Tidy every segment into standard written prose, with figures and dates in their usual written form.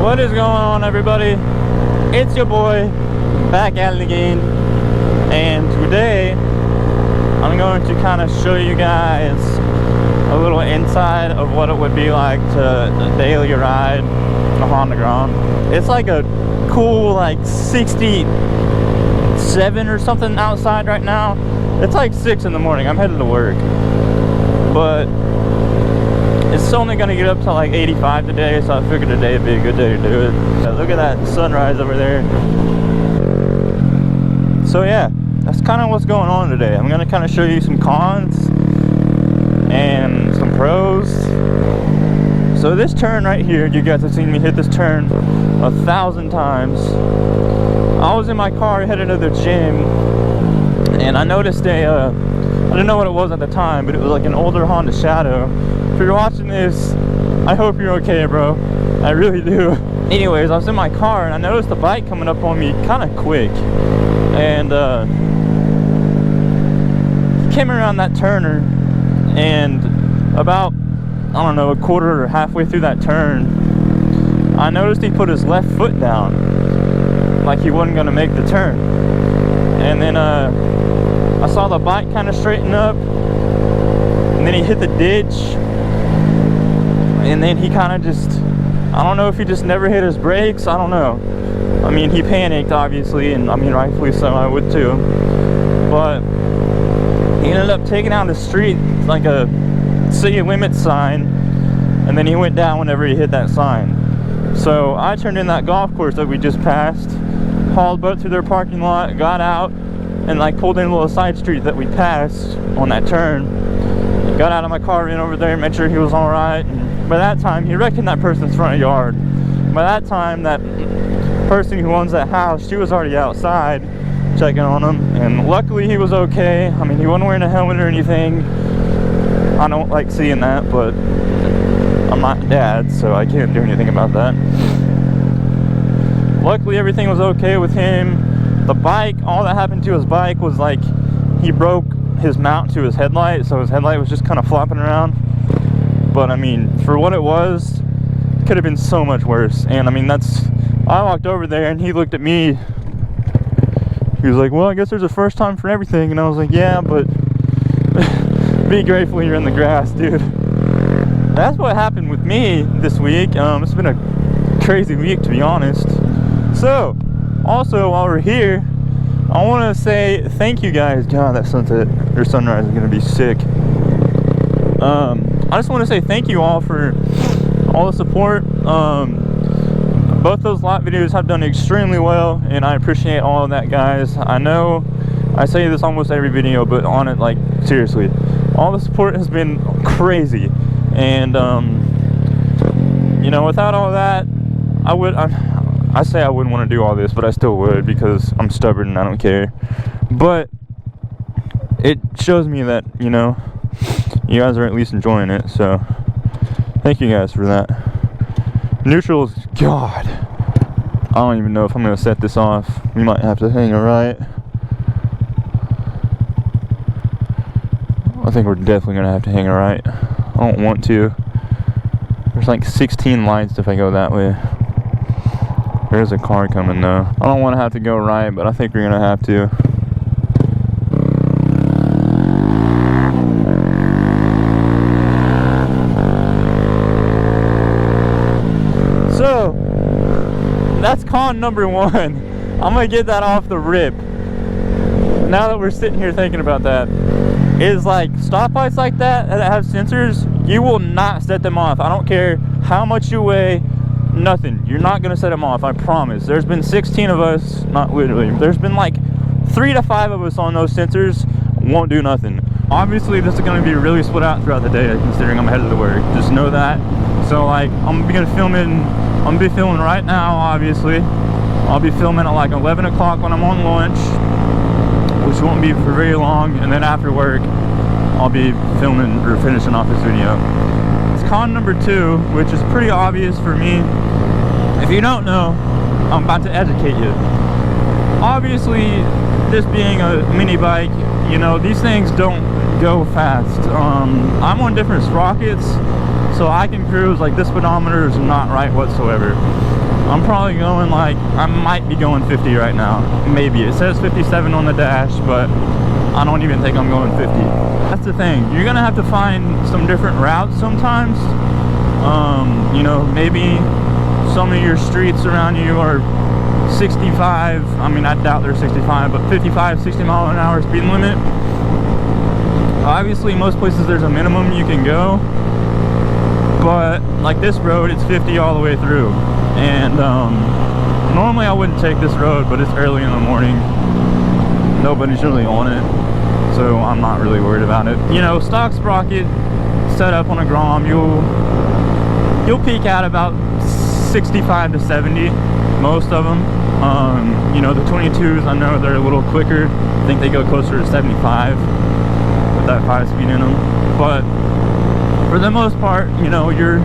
What is going on, everybody? It's your boy back at it again, and today I'm going to kind of show you guys a little inside of what it would be like to daily ride a Honda Grom. It's like a cool like 67 or something outside right now. It's like 6 in the morning. I'm headed to work, but it's only going to get up to like 85 today, so I figured today would be a good day to do it. Look at that sunrise over there. So yeah, that's kind of what's going on today. I'm going to kind of show you some cons and some pros. So this turn right here, you guys have seen me hit this turn 1,000 times. I was in my car headed to the gym, and I noticed I didn't know what it was at the time, but it was like an older Honda Shadow. If you're watching this, I hope you're okay, bro. I really do. Anyways, I was in my car and I noticed the bike coming up on me kind of quick, and he came around that turner, and about, I don't know, a quarter or halfway through that turn, I noticed he put his left foot down like he wasn't gonna make the turn. And then I saw the bike kind of straighten up, and then he hit the ditch, and then he kind of just, I don't know if he just never hit his brakes, I don't know. I mean, he panicked obviously, and I mean rightfully so, I would too. But he ended up taking out the street like a city limit sign, and then he went down whenever he hit that sign. So I turned in that golf course that we just passed, hauled butt through their parking lot, got out, and like pulled in a little side street that we passed on that turn. Got out of my car, ran over there, made sure he was all right. And by that time, he wrecked in that person's front yard. By that time, that person who owns that house, she was already outside checking on him, and luckily he was okay. I mean, he wasn't wearing a helmet or anything. I don't like seeing that, but I'm not dad, so I can't do anything about that. Luckily, everything was okay with him. The bike, all that happened to his bike was like he broke his mount to his headlight, so his headlight was just kind of flopping around. But I mean, for what it was, it could have been so much worse. And I mean, I walked over there and he looked at me. He was like, well, I guess there's a first time for everything. And I was like, yeah, but be grateful you're in the grass, dude. That's what happened with me this week. It's been a crazy week, to be honest. So also, while we're here, I want to say thank you guys. God, that sunset or sunrise is going to be sick. I just want to say thank you all for all the support. Both those lot videos have done extremely well, and I appreciate all of that, guys. I know I say this almost every video, but on it, like, seriously, all the support has been crazy. And you know, without all that, I say I wouldn't want to do all this, but I still would, because I'm stubborn and I don't care. But it shows me that, you know, you guys are at least enjoying it, so thank you guys for that. Neutrals, God, I don't even know if I'm going to set this off. We might have to hang a right. I think we're definitely going to have to hang a right. I don't want to. There's like 16 lights if I go that way. There's a car coming though. I don't want to have to go right, but I think we're gonna have to. So that's con number one. I'm gonna get that off the rip. Now that we're sitting here thinking about that, is like stoplights like that have sensors, you will not set them off. I don't care how much you weigh. Nothing. You're not going to set them off, I promise. There's been 16 of us, not literally. There's been like 3 to 5 of us on those sensors, won't do nothing. Obviously, this is going to be really split out throughout the day, considering I'm headed to work. Just know that. So, like, I'm going to be filming right now, obviously. I'll be filming at like 11 o'clock when I'm on lunch, which won't be for very long. And then after work, I'll be filming or finishing off this video. Con number 2, which is pretty obvious for me. If you don't know, I'm about to educate you. Obviously, this being a mini bike, you know, these things don't go fast. I'm on different sprockets, so I can cruise like this speedometer is not right whatsoever. I'm probably going like, I might be going 50 right now. Maybe. It says 57 on the dash, but I don't even think I'm going 50. That's the thing. You're gonna have to find some different routes sometimes. You know, maybe some of your streets around you are 65. I mean, I doubt they're 65, but 55, 60 mile an hour speed limit. Obviously, most places there's a minimum you can go. But like this road, it's 50 all the way through. And normally I wouldn't take this road, but it's early in the morning. Nobody's really on it, so I'm not really worried about it. You know, stock sprocket set up on a Grom, you'll peak out about 65 to 70, most of them. You know, the 22s, I know they're a little quicker. I think they go closer to 75 with that 5-speed in them. But for the most part, you know, you're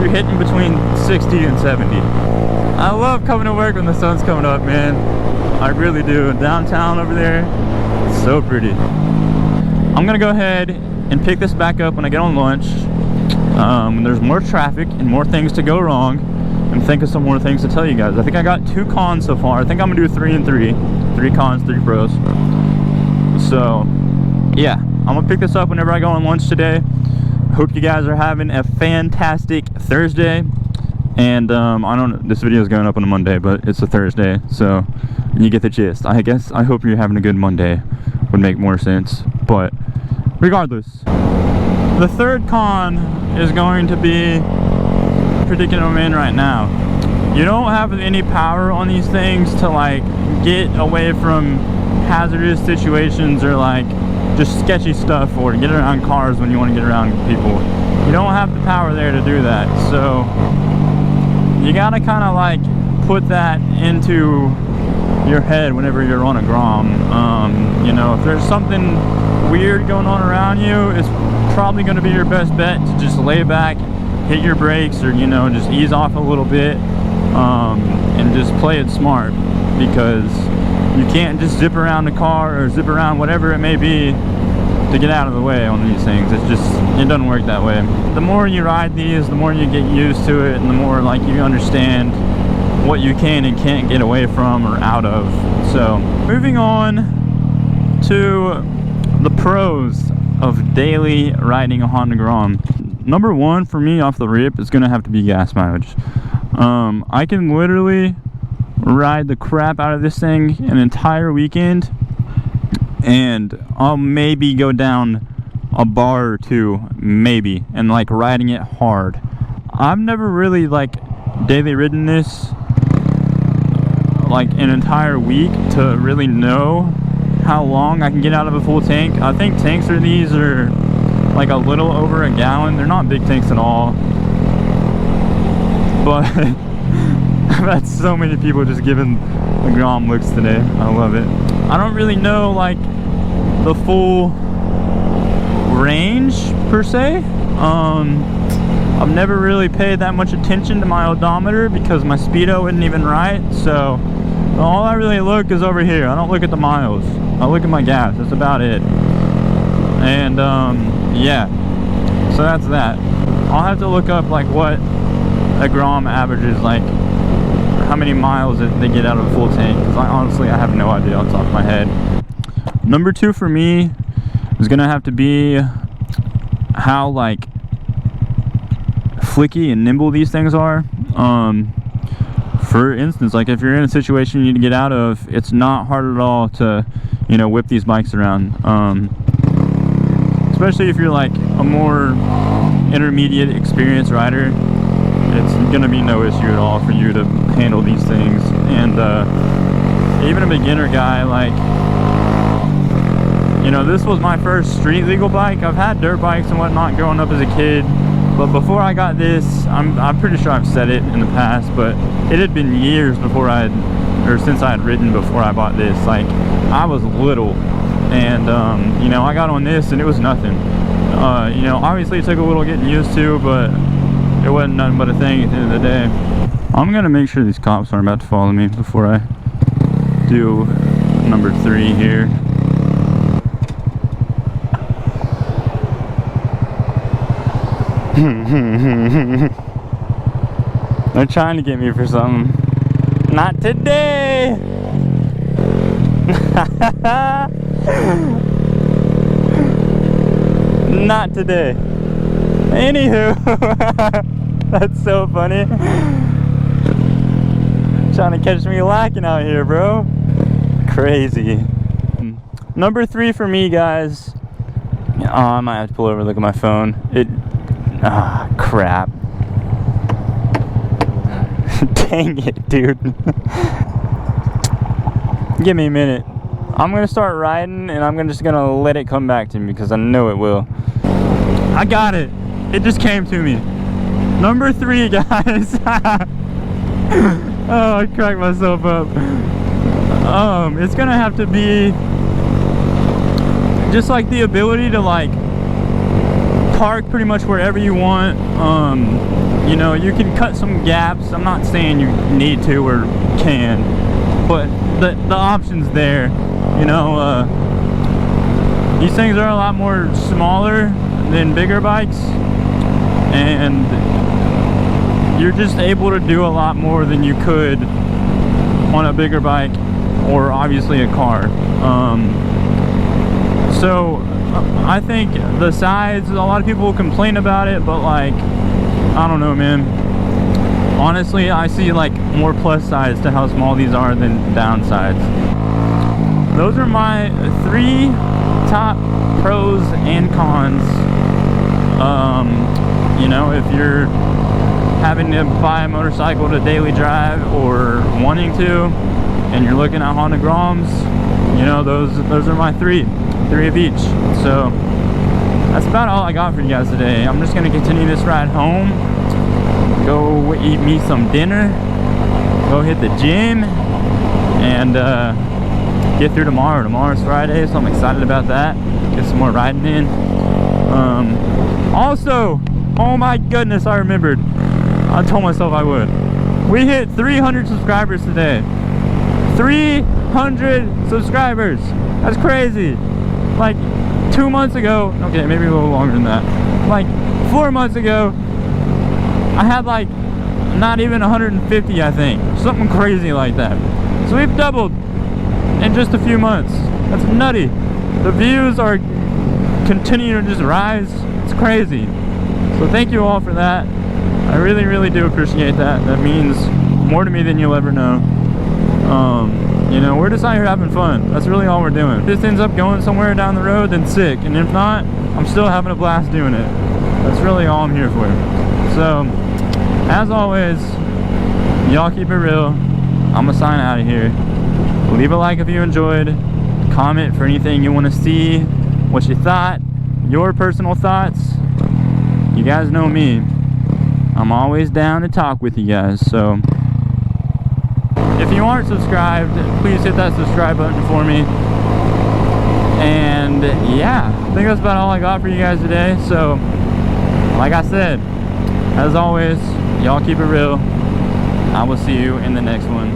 hitting between 60 and 70. I love coming to work when the sun's coming up, man. I really do. Downtown over there, it's so pretty. I'm gonna go ahead and pick this back up when I get on lunch. When there's more traffic and more things to go wrong, and think of some more things to tell you guys. I think I got 2 cons so far. I think I'm gonna do 3 and 3. 3 cons, 3 pros. So, yeah, I'm gonna pick this up whenever I go on lunch today. Hope you guys are having a fantastic Thursday. And I don't know, this video is going up on a Monday, but it's a Thursday, so you get the gist. I guess I hope you're having a good Monday. Would make more sense. But regardless, the third con is going to be the predicament I'm in right now. You don't have any power on these things to like get away from hazardous situations or like just sketchy stuff, or to get around cars when you want to get around people. You don't have the power there to do that, so you gotta kind of like put that into your head whenever you're on a Grom. You know, if there's something weird going on around you, it's probably going to be your best bet to just lay back, hit your brakes, or, you know, just ease off a little bit, and just play it smart, because you can't just zip around the car or zip around whatever it may be to get out of the way on these things. It's just, it doesn't work that way. The more you ride these, the more you get used to it, and the more like you understand what you can and can't get away from or out of. So moving on to the pros of daily riding a Honda Grom. Number one for me off the rip is gonna have to be gas mileage. I can literally ride the crap out of this thing an entire weekend, and I'll maybe go down a bar or 2, maybe, and like riding it hard. I've never really like daily ridden this like an entire week to really know how long I can get out of a full tank. I think tanks for these are like a little over a gallon. They're not big tanks at all, but I've had so many people just giving the Grom looks today. I love it. I don't really know like the full range per se. I've never really paid that much attention to my odometer because my speedo isn't even right, so all I really look is over here. I don't look at the miles. I look at my gas. That's about it. And yeah, so that's that. I'll have to look up like what a Grom averages, like how many miles they get out of a full tank, because honestly I have no idea off the top of my head. Number 2 for me is gonna have to be how like flicky and nimble these things are. For instance, like if you're in a situation you need to get out of, it's not hard at all to, you know, whip these bikes around. Especially if you're like a more intermediate experienced rider, it's gonna be no issue at all for you to handle these things. And even a beginner guy, like, you know, this was my first street legal bike. I've had dirt bikes and whatnot growing up as a kid, but before I got this, I'm pretty sure I've said it in the past, but it had been years before since I had ridden before I bought this. Like, I was little, and you know, I got on this and it was nothing. You know, obviously it took a little getting used to, but it wasn't nothing but a thing at the end of the day. I'm gonna make sure these cops aren't about to follow me before I do number 3 here. They're trying to get me for something. Not today! Not today. Anywho, that's so funny. Trying to catch me lacking out here, bro. Crazy. Number 3 for me, guys. Oh, I might have to pull over and look at my phone. Crap. Dang it, dude. Give me a minute. I'm gonna start riding and I'm just gonna let it come back to me because I know it will. I got it. It just came to me. Number 3, guys. Oh, I cracked myself up. It's gonna have to be just like the ability to like park pretty much wherever you want. You know, you can cut some gaps. I'm not saying you need to or can, but the option's there. You know, these things are a lot more smaller than bigger bikes, and you're just able to do a lot more than you could on a bigger bike or obviously a car. So I think the size, a lot of people will complain about it, but like, I don't know, man. Honestly, I see like more plus sides to how small these are than downsides. Those are my 3 top pros and cons. You know, if you're having to buy a motorcycle to daily drive or wanting to, and you're looking at Honda Groms, you know, those are my 3 of each. So that's about all I got for you guys today. I'm just gonna continue this ride home, go eat me some dinner, go hit the gym, and get through tomorrow. Tomorrow's Friday, so I'm excited about that. Get some more riding in. Also, oh my goodness, I remembered. I told myself I would. We hit 300 subscribers today. 300 subscribers. That's crazy. Like 2 months ago, okay, maybe a little longer than that. Like 4 months ago, I had like not even 150, I think. Something crazy like that. So we've doubled in just a few months. That's nutty. The views are continuing to just rise. It's crazy. So thank you all for that. I really, really do appreciate that. That means more to me than you'll ever know. You know, we're just out here having fun. That's really all we're doing. If this ends up going somewhere down the road, then sick. And if not, I'm still having a blast doing it. That's really all I'm here for. So, as always, y'all keep it real. I'm gonna sign out of here. Leave a like if you enjoyed. Comment for anything you want to see, what you thought, your personal thoughts. You guys know me. I'm always down to talk with you guys. So if you aren't subscribed, please hit that subscribe button for me. And yeah, I think that's about all I got for you guys today. So like I said, as always, y'all keep it real. I will see you in the next one.